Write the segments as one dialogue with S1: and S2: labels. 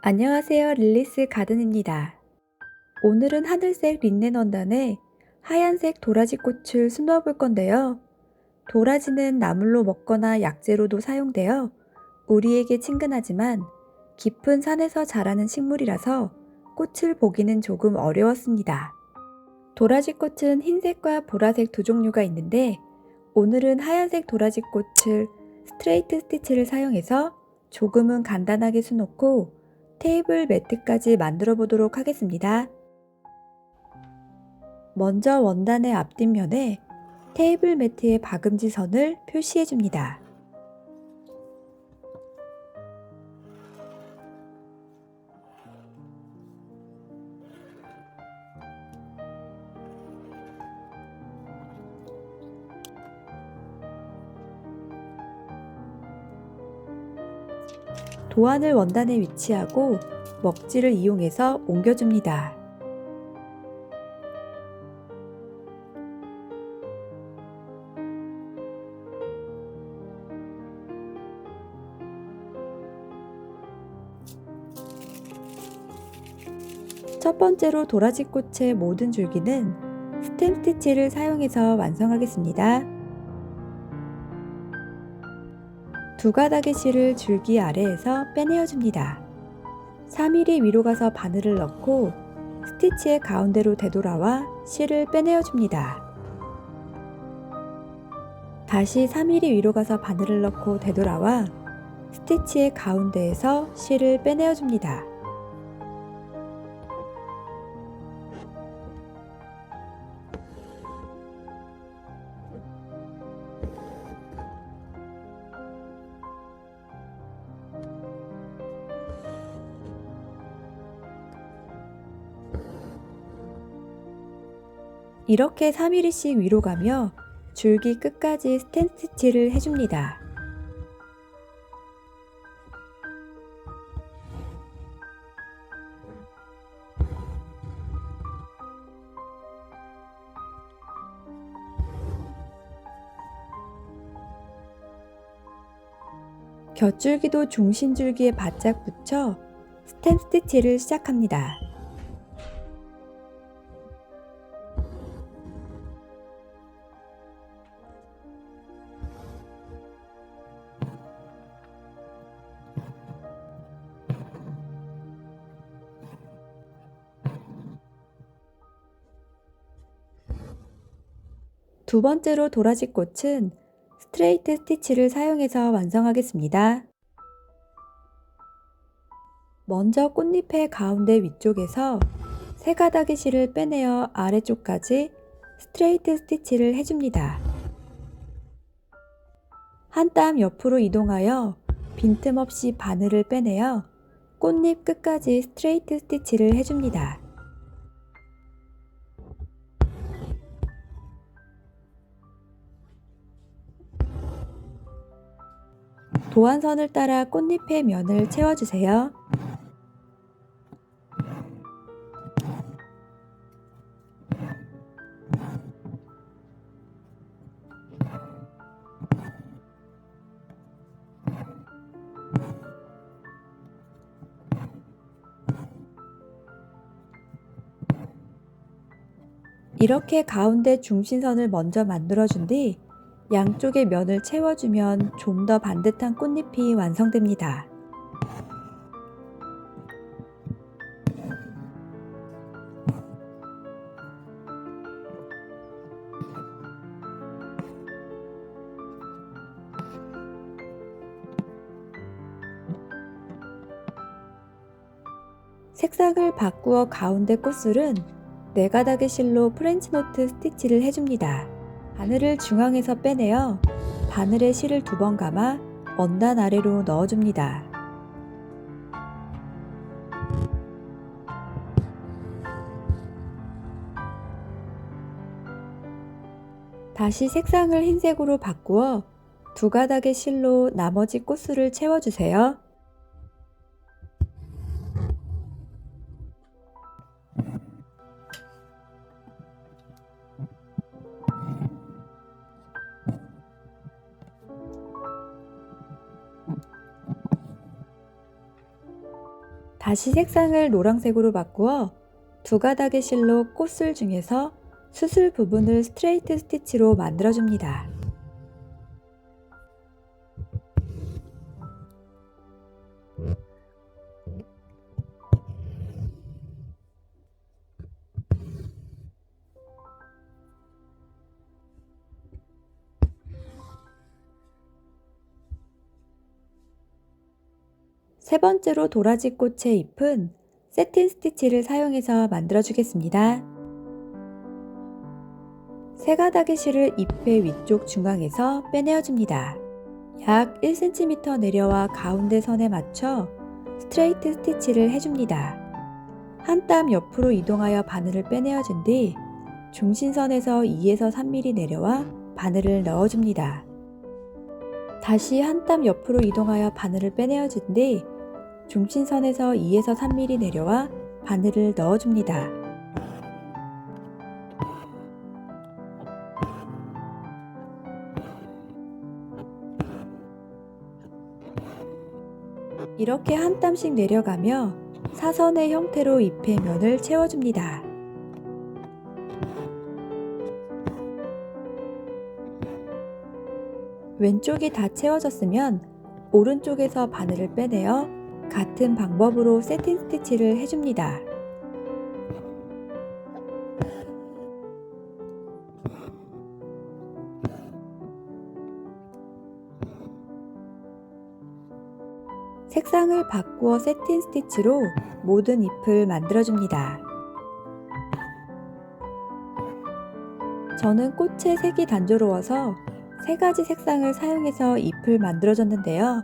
S1: 안녕하세요. 릴리스 가든입니다. 오늘은 하늘색 린넨 원단에 하얀색 도라지꽃을 수놓아 볼 건데요. 도라지는 나물로 먹거나 약재로도 사용되어 우리에게 친근하지만 깊은 산에서 자라는 식물이라서 꽃을 보기는 조금 어려웠습니다. 도라지꽃은 흰색과 보라색 두 종류가 있는데 오늘은 하얀색 도라지꽃을 스트레이트 스티치를 사용해서 조금은 간단하게 수놓고 테이블 매트까지 만들어 보도록 하겠습니다. 먼저 원단의 앞뒷면에 테이블 매트의 박음지 선을 표시해 줍니다. 도안을 원단에 위치하고 먹지를 이용해서 옮겨줍니다. 첫 번째로 도라지꽃의 모든 줄기는 스템 스티치를 사용해서 완성하겠습니다. 두 가닥의 실을 줄기 아래에서 빼내어 줍니다. 4mm 위로 가서 바늘을 넣고 스티치의 가운데로 되돌아와 실을 빼내어 줍니다. 다시 4mm 위로 가서 바늘을 넣고 되돌아와 스티치의 가운데에서 실을 빼내어 줍니다. 이렇게 3mm씩 위로 가며 줄기 끝까지 스텐 스티치를 해줍니다. 곁줄기도 중심줄기에 바짝 붙여 스템 스티치를 시작합니다. 두 번째로 도라지꽃은 스트레이트 스티치를 사용해서 완성하겠습니다. 먼저 꽃잎의 가운데 위쪽에서 세 가닥의 실을 빼내어 아래쪽까지 스트레이트 스티치를 해줍니다. 한 땀 옆으로 이동하여 빈틈없이 바늘을 빼내어 꽃잎 끝까지 스트레이트 스티치를 해줍니다. 도안선을 따라 꽃잎의 면을 채워주세요. 이렇게 가운데 중심선을 먼저 만들어준 뒤 양쪽의 면을 채워주면 좀 더 반듯한 꽃잎이 완성됩니다. 색상을 바꾸어 가운데 꽃술은 4가닥의 실로 프렌치노트 스티치를 해줍니다. 바늘을 중앙에서 빼내어 바늘에 실을 2번 감아 원단 아래로 넣어줍니다. 다시 색상을 흰색으로 바꾸어 2가닥의 실로 나머지 꽃술을 채워주세요. 다시 색상을 노란색으로 바꾸어 두 가닥의 실로 꽃술 중에서 수술 부분을 스트레이트 스티치로 만들어줍니다. 세 번째로 도라지 꽃의 잎은 세틴 스티치를 사용해서 만들어 주겠습니다. 세 가닥의 실을 잎의 위쪽 중앙에서 빼내어 줍니다. 약 1cm 내려와 가운데 선에 맞춰 스트레이트 스티치를 해줍니다. 한 땀 옆으로 이동하여 바늘을 빼내어 준 뒤 중심선에서 2에서 3mm 내려와 바늘을 넣어줍니다. 다시 한 땀 옆으로 이동하여 바늘을 빼내어 준 뒤 중심선에서 2에서 3mm 내려와 바늘을 넣어줍니다. 이렇게 한 땀씩 내려가며 사선의 형태로 잎의 면을 채워줍니다. 왼쪽이 다 채워졌으면 오른쪽에서 바늘을 빼내어 같은 방법으로 세팅 스티치를 해줍니다. 색상을 바꾸어 세팅 스티치로 모든 잎을 만들어줍니다. 저는 꽃의 색이 단조로워서 세 가지 색상을 사용해서 잎을 만들어줬는데요.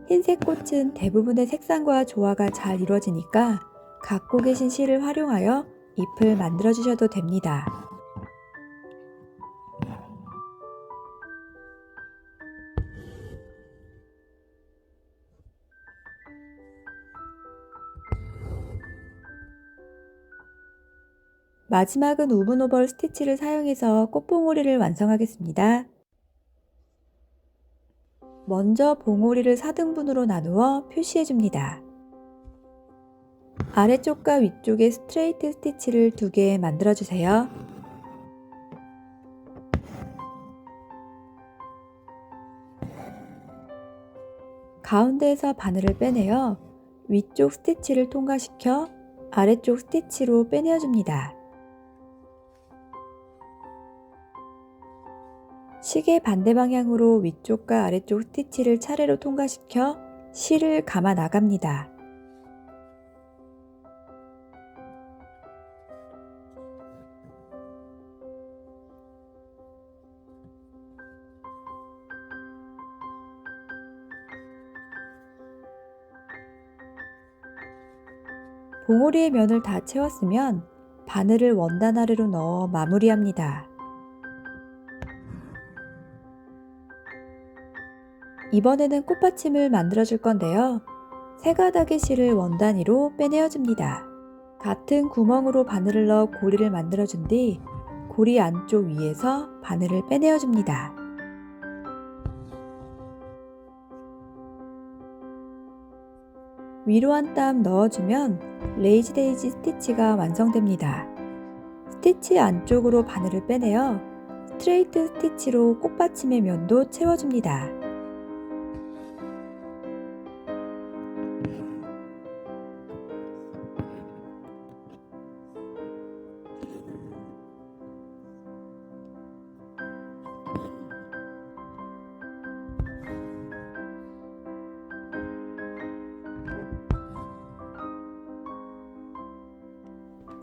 S1: 흰색 꽃은 대부분의 색상과 조화가 잘 이루어지니까 갖고 계신 실을 활용하여 잎을 만들어 주셔도 됩니다. 마지막은 우븐 오벌 스티치를 사용해서 꽃봉오리를 완성하겠습니다. 먼저 봉오리를 4등분으로 나누어 표시해줍니다. 아래쪽과 위쪽에 스트레이트 스티치를 2개 만들어주세요. 가운데에서 바늘을 빼내어 위쪽 스티치를 통과시켜 아래쪽 스티치로 빼내어줍니다. 시계 반대 방향으로 위쪽과 아래쪽 스티치를 차례로 통과시켜 실을 감아 나갑니다. 봉오리의 면을 다 채웠으면 바늘을 원단 아래로 넣어 마무리합니다. 이번에는 꽃받침을 만들어 줄 건데요. 세 가닥의 실을 원단 위로 빼내어 줍니다. 같은 구멍으로 바늘을 넣어 고리를 만들어 준 뒤 고리 안쪽 위에서 바늘을 빼내어 줍니다. 위로 한 땀 넣어주면 레이지 데이지 스티치가 완성됩니다. 스티치 안쪽으로 바늘을 빼내어 스트레이트 스티치로 꽃받침의 면도 채워줍니다.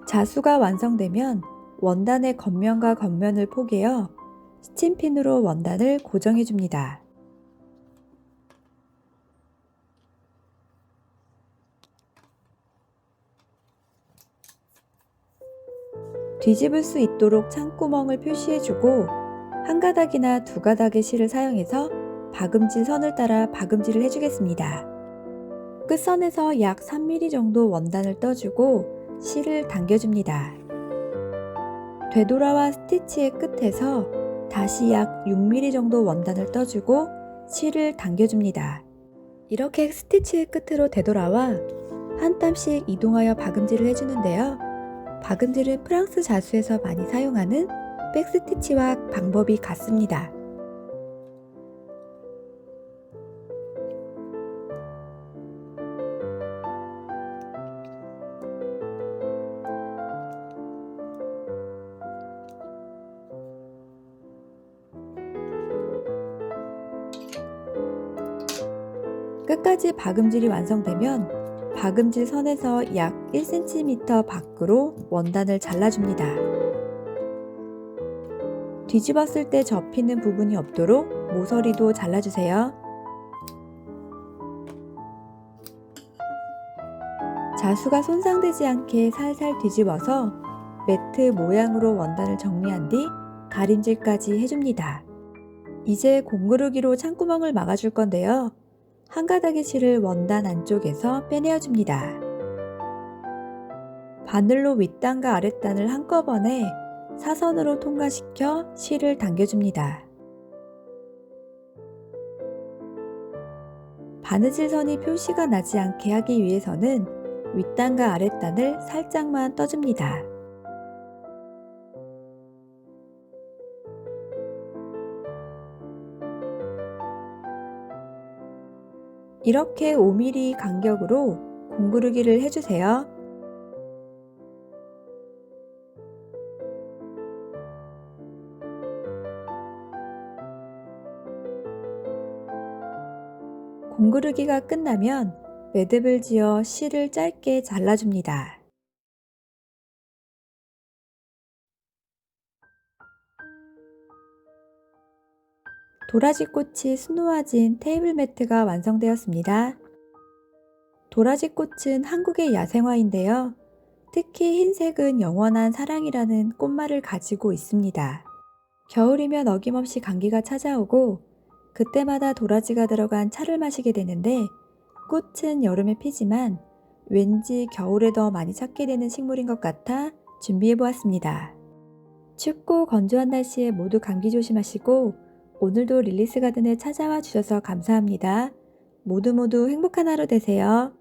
S1: 자수가 완성되면 원단의 겉면과 겉면을 포개어 스팀핀으로 원단을 고정해 줍니다. 뒤집을 수 있도록 창구멍을 표시해주고 한 가닥이나 두 가닥의 실을 사용해서 박음질 선을 따라 박음질을 해주겠습니다. 끝선에서 약 3mm 정도 원단을 떠주고 실을 당겨줍니다. 되돌아와 스티치의 끝에서 다시 약 6mm 정도 원단을 떠주고 실을 당겨줍니다. 이렇게 스티치의 끝으로 되돌아와 한 땀씩 이동하여 박음질을 해주는데요. 박음질은 프랑스 자수에서 많이 사용하는 백스티치와 방법이 같습니다. 끝까지 박음질이 완성되면 박음질 선에서 약 1cm 밖으로 원단을 잘라줍니다. 뒤집었을 때 접히는 부분이 없도록 모서리도 잘라주세요. 자수가 손상되지 않게 살살 뒤집어서 매트 모양으로 원단을 정리한 뒤 다림질까지 해줍니다. 이제 공구르기로 창구멍을 막아줄 건데요. 한 가닥의 실을 원단 안쪽에서 빼내어줍니다. 바늘로 윗단과 아랫단을 한꺼번에 사선으로 통과시켜 실을 당겨줍니다. 바느질선이 표시가 나지 않게 하기 위해서는 윗단과 아랫단을 살짝만 떠줍니다. 이렇게 5mm 간격으로 공구르기를 해주세요. 공구르기가 끝나면 매듭을 지어 실을 짧게 잘라줍니다. 도라지꽃이 수놓아진 테이블 매트가 완성되었습니다. 도라지꽃은 한국의 야생화인데요. 특히 흰색은 영원한 사랑이라는 꽃말을 가지고 있습니다. 겨울이면 어김없이 감기가 찾아오고 그때마다 도라지가 들어간 차를 마시게 되는데 꽃은 여름에 피지만 왠지 겨울에 더 많이 찾게 되는 식물인 것 같아 준비해보았습니다. 춥고 건조한 날씨에 모두 감기 조심하시고 오늘도 릴리스 가든에 찾아와 주셔서 감사합니다. 모두 행복한 하루 되세요.